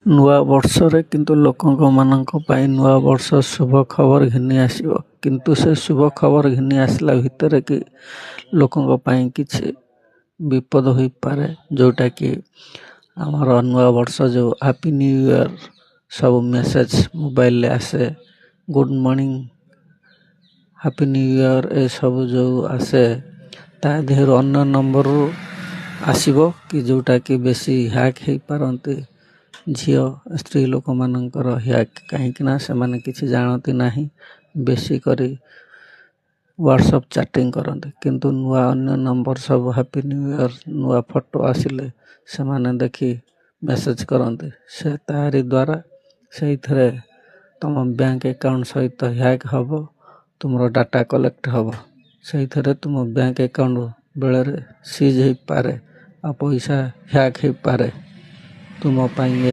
ନୂଆ ବର୍ଷରେ କିନ୍ତୁ ଲୋକମାନଙ୍କ ପାଇଁ ନୂଆ ବର୍ଷ ଶୁଭ ଖବର ଘେନି ଆସିବ। କିନ୍ତୁ ସେ ଶୁଭ ଖବର ଘେନି ଆସିଲା ଭିତରେ କି ଲୋକଙ୍କ ପାଇଁ କିଛି ବିପଦ ହୋଇପାରେ, ଯେଉଁଟାକି ଆମର ନୂଆ ବର୍ଷ ଯେଉଁ ହାପି ନ୍ୟୁ ଇୟର୍ ସବୁ ମେସେଜ୍ ମୋବାଇଲରେ ଆସେ, good morning, happy new year ଏସବୁ ଯେଉଁ ଆସେ ତା ଦେହରୁ ଅନ୍ୟ ନମ୍ବରରୁ ଆସିବ କି ଯେଉଁଟାକି ବେଶୀ ହ୍ୟାକ୍ ହେଇପାରନ୍ତି ଝିଅ ସ୍ତ୍ରୀ ଲୋକମାନଙ୍କର ହ୍ୟାକ୍, କାହିଁକିନା ସେମାନେ କିଛି ଜାଣନ୍ତି ନାହିଁ, ବେଶୀ କରି ହ୍ୱାଟ୍ସଆପ୍ ଚାଟିଂ କରନ୍ତି। କିନ୍ତୁ ନୂଆ ଅନ୍ୟ ନମ୍ବର ସବୁ ହାପି ନ୍ୟୁ ଇୟର୍ ନୂଆ ଫଟୋ ଆସିଲେ ସେମାନେ ଦେଖି ମେସେଜ୍ କରନ୍ତି। ସେ ତାହାରି ଦ୍ୱାରା ସେଇଥିରେ ତୁମ ବ୍ୟାଙ୍କ ଆକାଉଣ୍ଟ ସହିତ ହ୍ୟାକ୍ ହେବ, ତୁମର ଡାଟା କଲେକ୍ଟ ହେବ। ସେଇଥିରେ ତୁମ ବ୍ୟାଙ୍କ ଆକାଉଣ୍ଟ ବେଳରେ ସିଜ୍ ହେଇପାରେ ଆଉ ପଇସା ହ୍ୟାକ୍ ହେଇପାରେ। ତୁମ ପାଇଁ